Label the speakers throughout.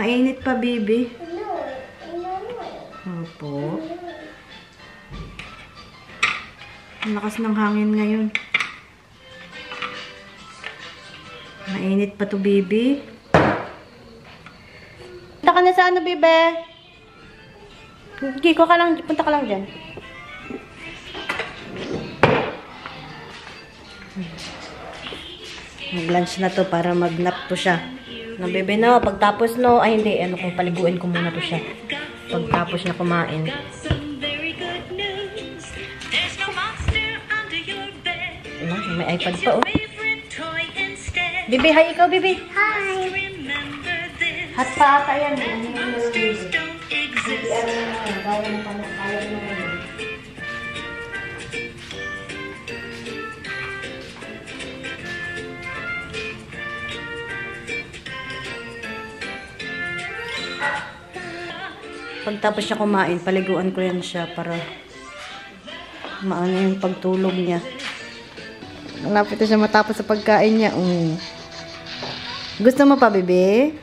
Speaker 1: Mainit pa, baby. Opo. Ang lakas ng hangin ngayon. Mainit pa to, baby. Punta ka na sa ano, baby? Kiko ka lang, punta ka lang dyan. Mag-lunch na to para mag-nap to siya. No, bebe, no. Pagtapos, no. Ay, hindi. Ano kung paliguin ko muna to siya. Pagtapos na kumain. Ano, may iPad pa, oh. Bebe, hi ikaw, bebe. Hi. Hot pa ata yan. Pagtapos niya kumain, paliguan ko yan siya para maano yung pagtulog niya. Malapit na siya matapos sa pagkain niya. Gusto mo pa, bebe?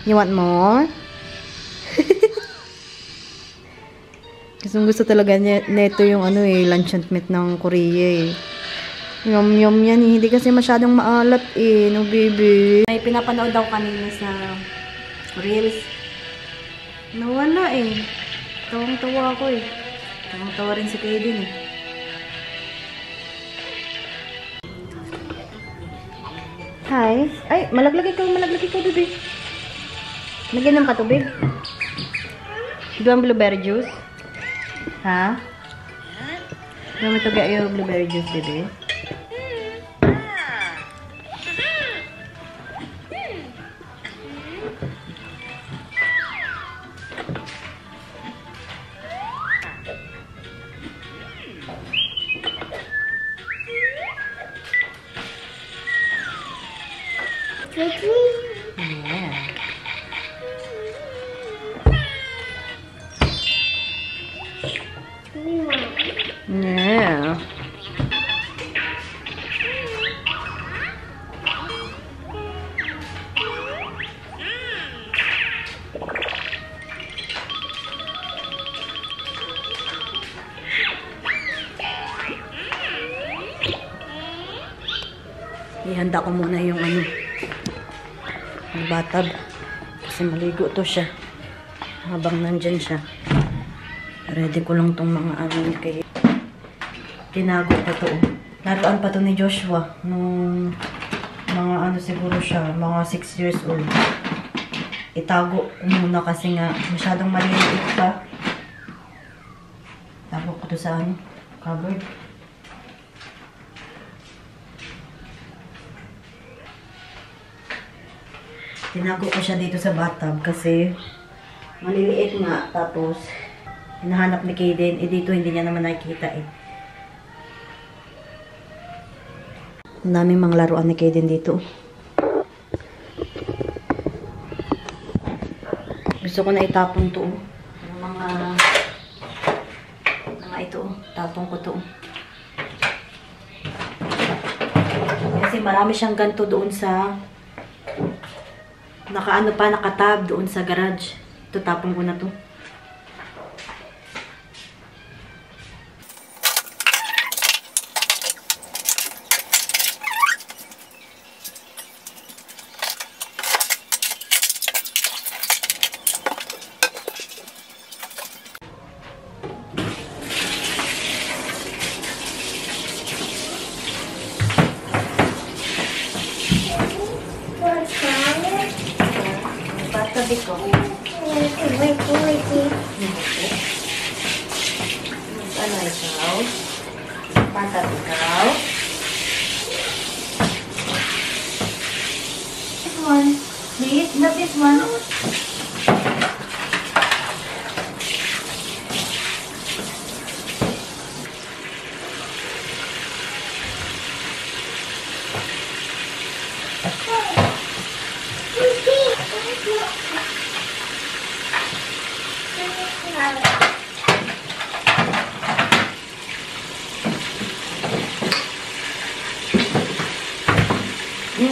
Speaker 1: You want more? Gusto talaga neto yung ano eh, luncheon meat ng Korea eh. Yum yum yan eh. Hindi kasi masyadong maalat eh, no baby. May pinapanood daw kanina sa Reels. Nawala eh. Tawang-tawa ako eh. Tawang-tawa rin si Kaden eh. Hi. Ay, malaglag ikaw, bebe. Nagyan ka tubig. Do ang blueberry juice? Ha? Do mo ito yung blueberry juice, bebe? Yeah. Yeah. Ihanda ko muna yung ano, yung bathtub. Kasi maligo to siya. Habang nandyan siya. Ready ko lang tong mga ano kay tinago pa to. Laruan pa to ni Joshua. Nung mga ano siguro siya, mga 6 years old. Itago muna kasi nga masyadong maliit pa. Tago ko to sa ano, cupboard. Tinago ko siya dito sa bathtub kasi maliliit nga. Tapos, hinahanap ni Kaden. Eh, dito hindi niya naman nakikita eh. Ang daming mga laruan ni Kaden dito. Gusto ko na itapon to. Yung mga ito. Tapon ko to. Kasi marami siyang ganito doon sa nakatab doon sa garage. Ito, tapon ko na to. Tabi ko. Ano ikaw? Patap ikaw? This one. Please, not this one.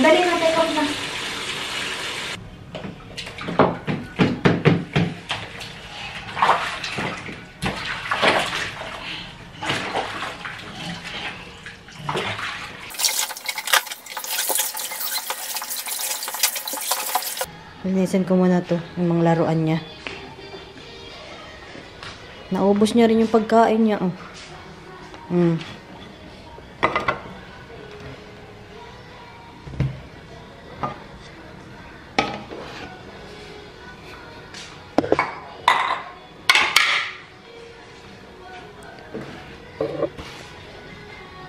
Speaker 1: Dali na, take off na. Linisin ko muna to, yung mga laruan niya. Naubos niya rin yung pagkain niya, oh.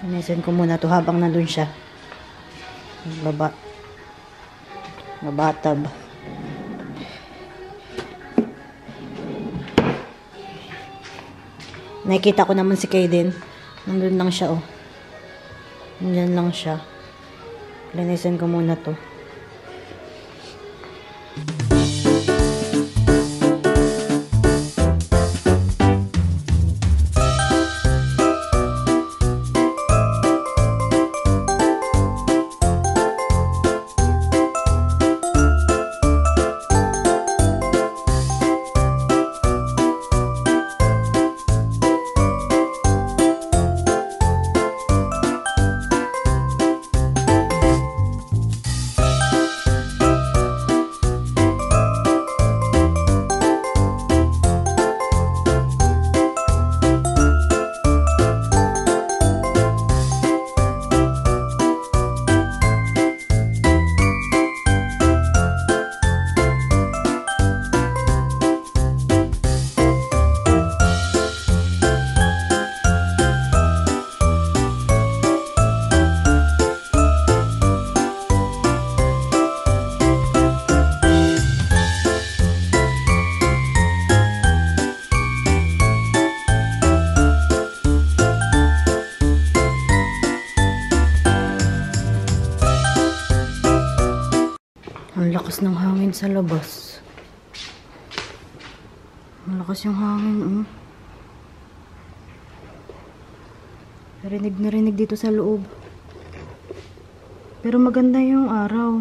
Speaker 1: Linisin ko muna to habang nandun siya. Mabatab. Nakikita ko naman si Kaden. Nandun lang siya, oh. Nandun lang siya. Linisin ko muna to. Ang lakas ng hangin sa labas. Ang lakas yung hangin, oh. Rinig na rinig dito sa loob. Pero maganda yung araw.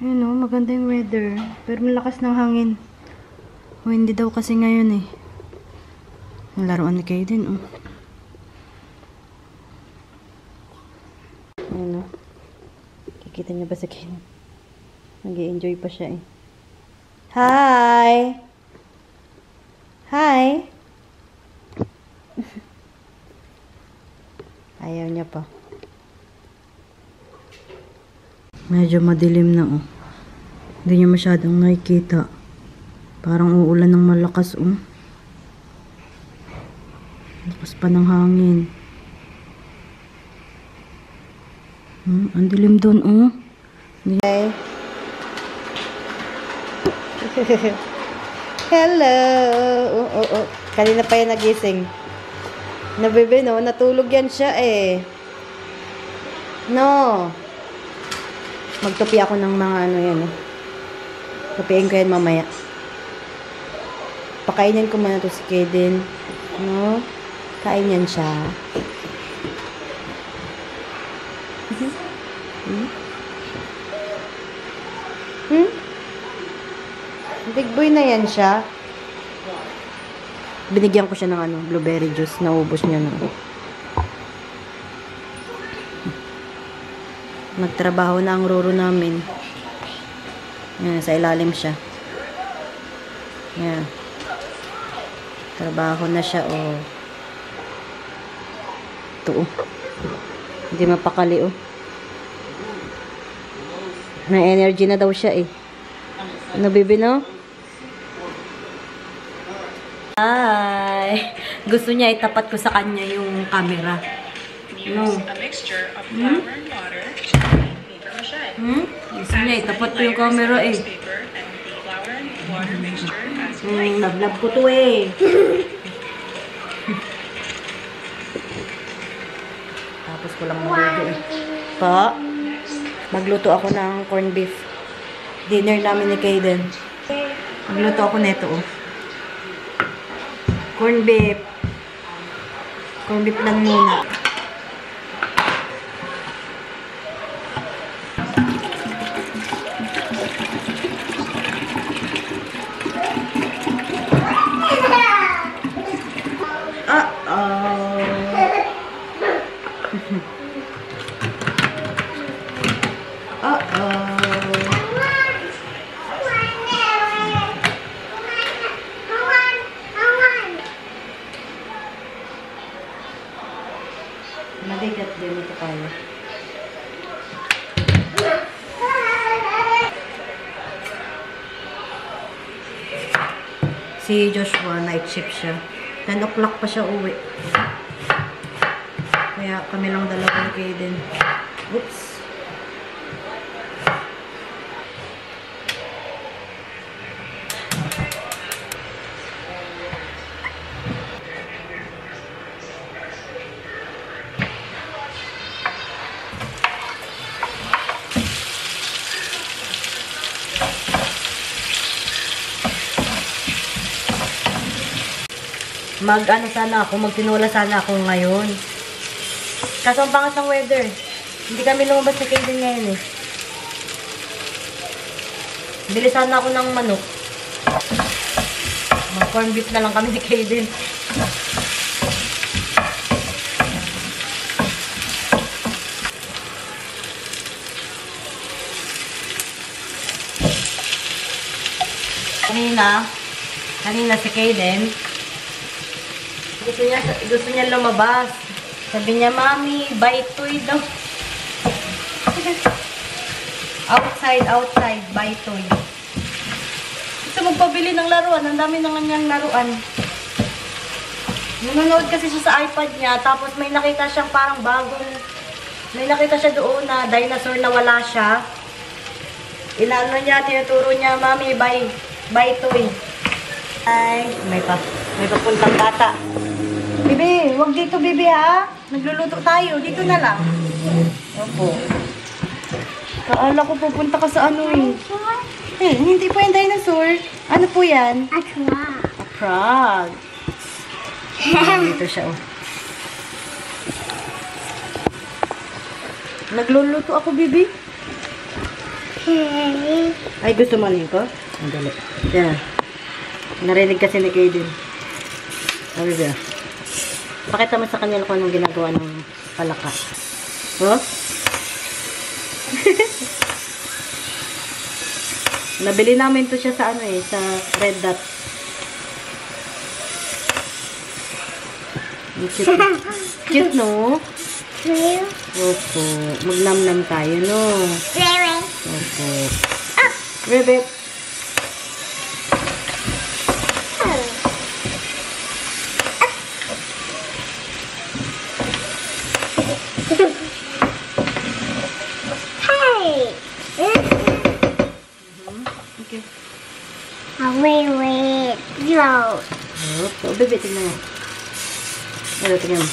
Speaker 1: Ayun, oh, maganda yung weather. Pero malakas ng hangin. O, hindi daw kasi ngayon, eh. Ang laruan ni Kaden, oh. Ayun, oh. Kikita niyo ba sa Kaden? Nag-i-enjoy pa siya, eh. Hi! Hi! Ayaw niya pa. Medyo madilim na, oh. Hindi niya masyadong nakikita. Parang uulan ng malakas, oh. Lakas pa ng hangin. Ang dilim doon, oh. Okay. Hello! Kanina pa yan nagising. Nabebe, no? Natulog yan siya, eh. No! Magtupi ako ng mga ano yan, no? Tupiin ko yan mamaya. Pakainin ko muna to si Kaden. No? Kain yan siya. Big boy na yan siya. Binigyan ko siya ng ano, blueberry juice. Naubos niya na. Nagtrabaho na ang roro namin. Yan, sa ilalim siya. Yan. Trabaho na siya, oh. Ito, oh. Hindi mapakali, oh. May energy na daw siya, eh. Ano, baby, no? Hi! Gusto niya itapat ko sa kanya yung camera. No.
Speaker 2: A mixture of flour and water, paper mache.
Speaker 1: Gusto niya itapat ko yung camera, eh.
Speaker 2: Paper and the flour and water mixture as
Speaker 1: Love ko to, eh. Tapos ko lang maluto, eh. Pa, magluto ako ng corned beef. Dinner namin ni Kaden. Magluto ako neto, oh. Corned beef. Corned beef lang muna. Bigat din ito tayo. Si Joshua, night shift siya. 10 o'clock pa siya uwi. Kaya kami lang dalawa kayo din. Oops. Mag-ano sana ako, magtinola sana ako ngayon. Kaso ang pangat ng weather. Hindi kami lumabas sa Kaden ngayon eh. Bili sana ako ng manok. Mag-corn beef na lang kami ni Kaden. Kanina si Kaden, gusto niya lumabas. Sabi niya, Mami, buy toy daw. Outside, buy toy. Gusto magpabili ng laruan. Ang dami na niyang laruan. Nanonood kasi siya sa iPad niya, tapos may nakita siyang parang may nakita siya doon na dinosaur na wala siya. Inaano niya, tinuturo niya, Mami, buy toy. Ay, may papuntang bata. Bibi, wag dito, Bibi, ha? Nagluluto tayo. Dito na lang. Opo. Kaala ko pupunta ka sa ano eh. Hindi po yung dinosaur. Ano po yan?
Speaker 3: A frog.
Speaker 1: A frog. Dito siya, oh. Nagluluto ako, Bibi. Ay, gusto mo ko? Ang dali. Yan. Narinig kasi ni Kaden. Sabi ba? Pakita mo sa kanila kung anong ginagawa ng palaka. Oh? Nabili namin to siya sa ano eh, sa Red Dot. Cute, cute no? Opo. Magnamnam tayo, no? Opo. Ribbit.
Speaker 3: Wait. Yo.
Speaker 1: Oh, bebe, tingnan mo. Ano, tingnan mo.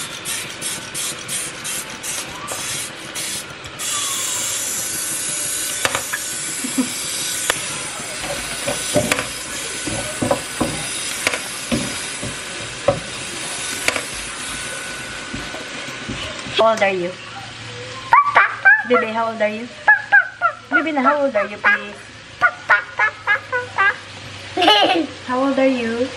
Speaker 1: How old are you? Bebe, how old are you? Bebe, how old are you, please? How old are you?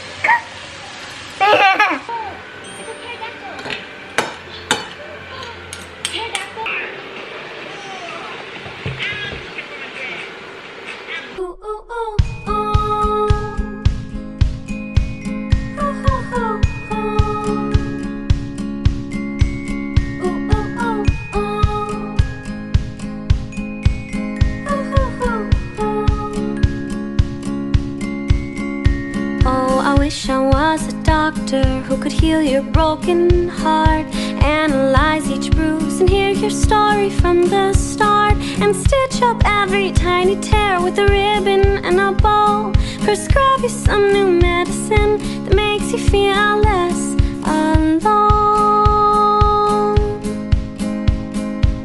Speaker 4: I was a doctor who could heal your broken heart, analyze each bruise and hear your story from the start, and stitch up every tiny tear with a ribbon and a bow. Prescribe you some new medicine that makes you feel less alone.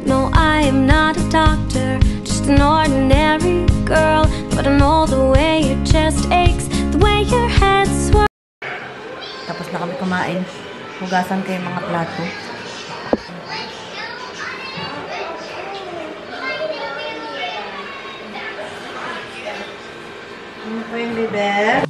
Speaker 4: No, I am not a doctor, just an ordinary girl, but I know the way your chest aches, the way your head swirls.
Speaker 1: Tapos na kami kumain. Hugasan ko yung mga plato. Ano po yung bebe?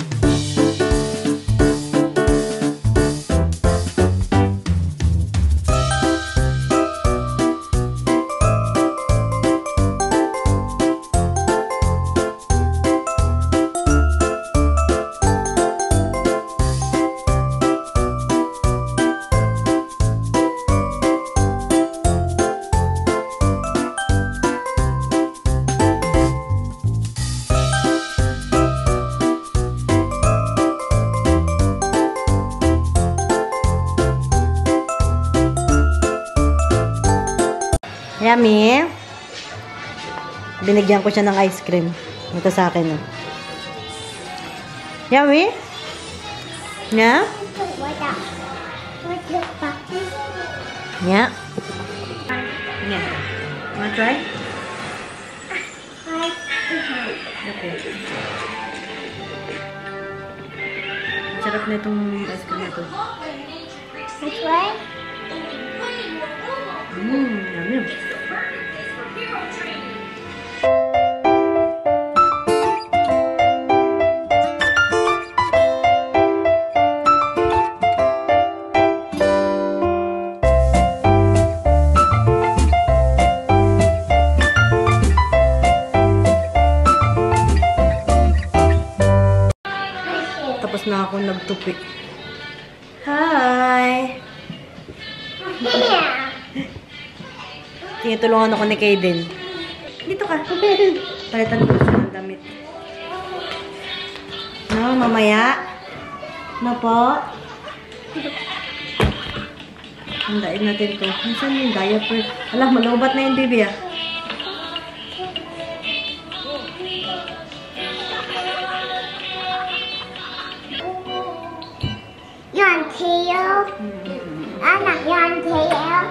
Speaker 1: Yummy. Binigyan ko siya ng ice cream. Ito sa akin. Oh. Yummy? Yeah? Yeah. Yeah. Wanna try? Okay. Sarap na itong ice cream na ito.
Speaker 3: Which way?
Speaker 1: Yummy. Tapos na ako nagtupi. Hi! Tinutulungan ako ni Kaden. Dito ka. Palitan ko siya ng damit. No, mamaya. No po. Handain natin to. Saan yung diaper? Alam, malubat na yung baby ah.
Speaker 3: Yon tail. Anak, yon tail.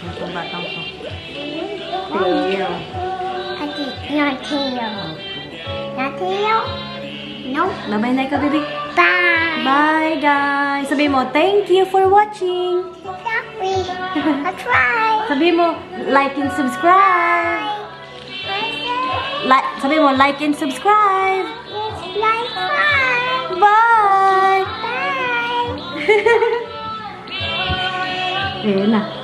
Speaker 1: Itong batang to. Tail.
Speaker 3: Ati, yon tail. Yon tail? Nope.
Speaker 1: Bye-bye na ikaw, baby.
Speaker 3: Bye.
Speaker 1: Bye, guys. Sabi mo, thank you for watching.
Speaker 3: Sorry. I'll try.
Speaker 1: Sabi mo, like and subscribe. Sabi mo, like and subscribe.
Speaker 3: Like fun.
Speaker 1: Bye!
Speaker 3: Bye.
Speaker 1: Ayan na.